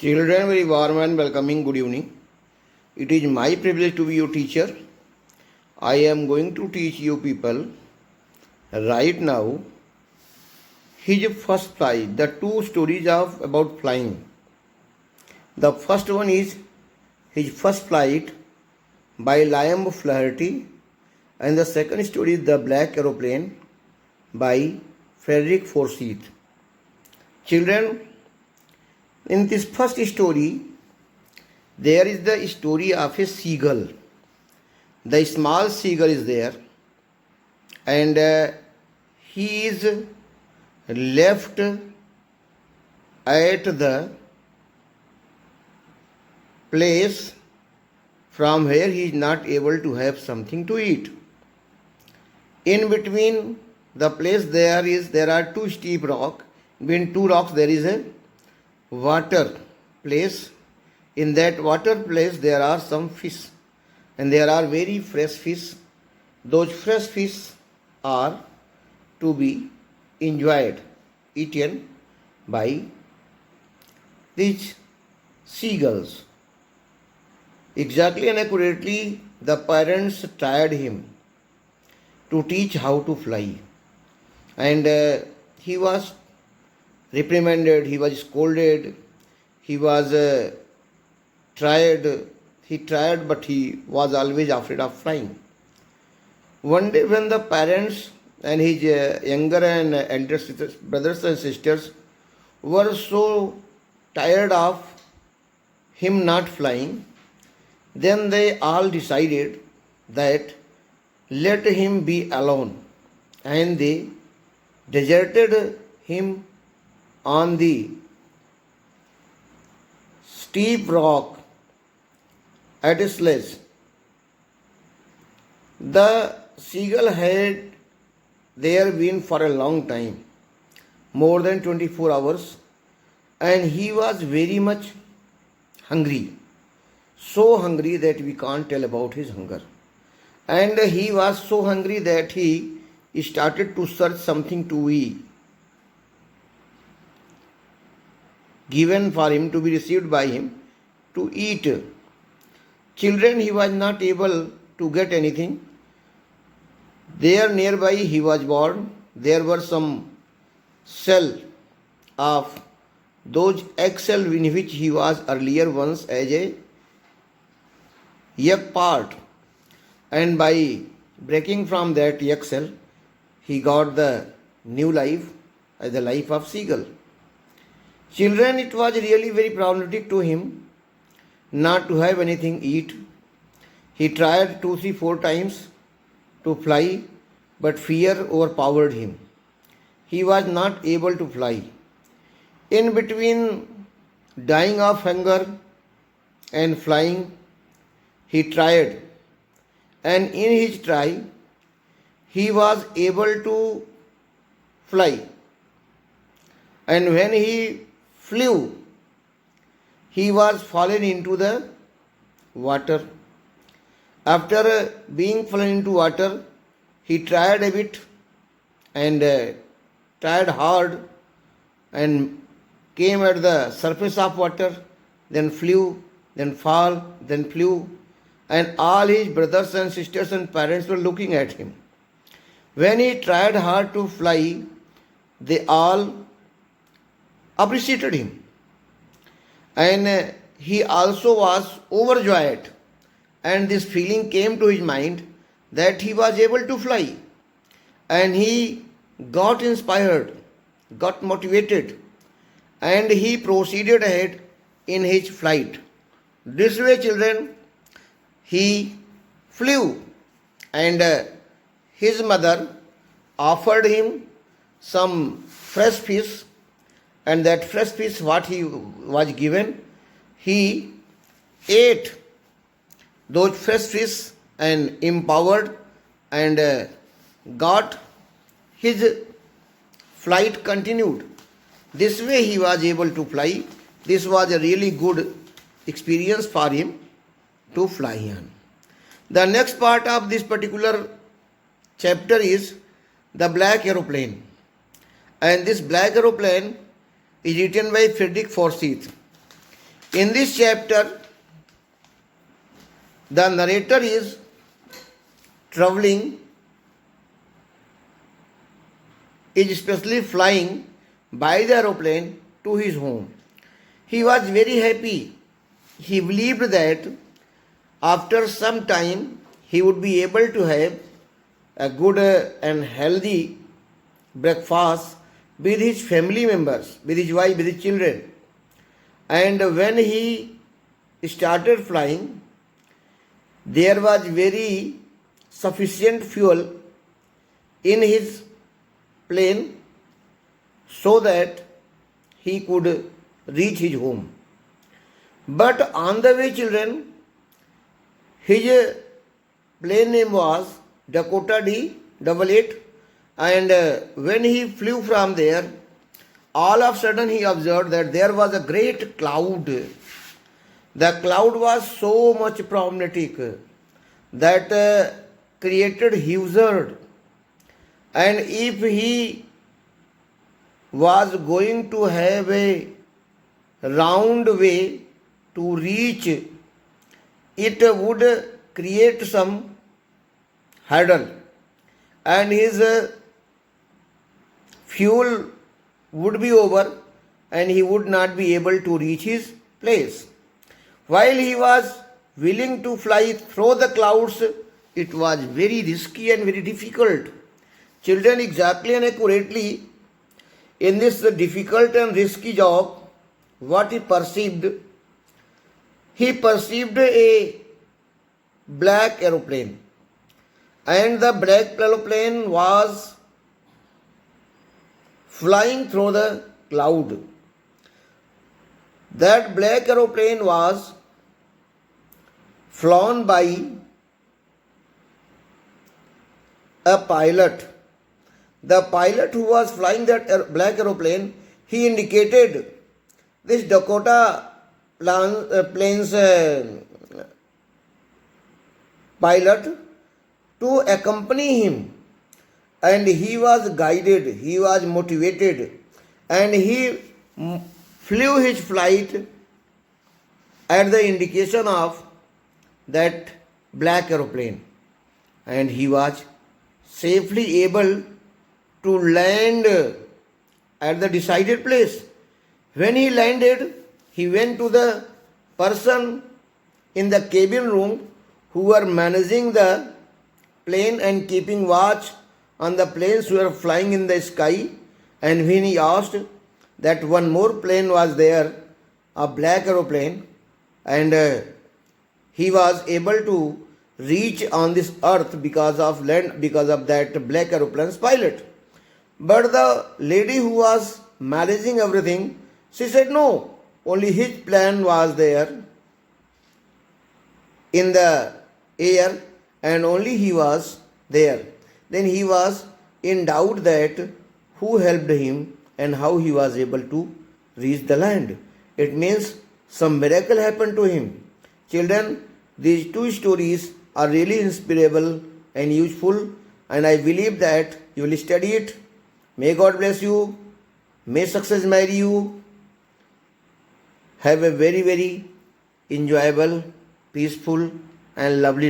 Children, very warm and welcoming good evening. It is my privilege to be your teacher. I am going to teach you people right now his first flight, the two stories of about flying. The first one is his first flight by Liam Flaherty, and the second story is The Black Aeroplane by Frederick Forsyth. Children, in this first story, there is the story of a seagull. The small seagull is there, and he is left at the place from where he is not able to have something to eat. In between the place there are two steep rocks. Between two rocks there is a water place. In that water place there are some fish, and there are very fresh fish. Those fresh fish are to be enjoyed, eaten by these seagulls. Exactly and accurately, the parents tried him to teach how to fly, and he was reprimanded, he was scolded, he was he tried, but he was always afraid of flying. One day when the parents and his younger and elder sisters, brothers and sisters were so tired of him not flying, then they all decided that let him be alone, and they deserted him on the steep rock at a sledge. The seagull had there been for a long time, more than 24 hours, and he was very much hungry. So hungry that we can't tell about his hunger. And he was so hungry that he started to search something to be given for him, to be received by him, to eat. Children, he was not able to get anything. There nearby he was born, there were some shell of those eggshells in which he was earlier once as a egg part, and by breaking from that egg shell he got the new life as the life of seagull. Children, it was really very problematic to him not to have anything eat. He tried 2, 3, 4 times to fly, but fear overpowered him. He was not able to fly. In between dying of hunger and flying, he tried, and in his try he was able to fly. And when he flew, he was fallen into the water. After being fallen into water, he tried a bit and tried hard and came at the surface of water, then flew, then fall, then flew, and all his brothers and sisters and parents were looking at him. When he tried hard to fly, they all appreciated him, and he also was overjoyed, and this feeling came to his mind that he was able to fly, and he got inspired, got motivated, and he proceeded ahead in his flight. This way, children, he flew, and his mother offered him some fresh fish, and that fresh fish what he was given, he ate those fresh fish and empowered and got his flight continued. This way he was able to fly. This was a really good experience for him to fly on. The next part of this particular chapter is The Black Aeroplane. And this Black Aeroplane is written by Frederick Forsyth. In this chapter, the narrator is traveling, is especially flying by the aeroplane to his home. He was very happy. He believed that after some time he would be able to have a good and healthy breakfast with his family members, with his wife, with his children. And when he started flying, there was very sufficient fuel in his plane so that he could reach his home. But on the way, children, his plane name was Dakota D88, and when he flew from there, all of a sudden he observed that there was a great cloud. The cloud was so much problematic that created hazard, and if he was going to have a round way to reach, it would create some hurdle, and his fuel would be over and he would not be able to reach his place. While he was willing to fly through the clouds, it was very risky and very difficult. Children, exactly and accurately, in this difficult and risky job, what he perceived a black aeroplane, and the black aeroplane was flying through the cloud. That black aeroplane was flown by a pilot. The pilot who was flying that black aeroplane, he indicated this Dakota plane's pilot to accompany him, and he was guided, he was motivated, and he flew his flight at the indication of that black aeroplane, and he was safely able to land at the decided place. When he landed, he went to the person in the cabin room who were managing the plane and keeping watch on the planes who were flying in the sky, and when he asked that one more plane was there, a black aeroplane, and he was able to reach on this earth because of that black aeroplane's pilot. But the lady who was managing everything, she said no, only his plane was there in the air and only he was there. Then he was in doubt that who helped him and how he was able to reach the land. It means some miracle happened to him. Children, these two stories are really inspirable and useful, and I believe that you will study it. May God bless you. May success marry you. Have a very, very enjoyable, peaceful and lovely life.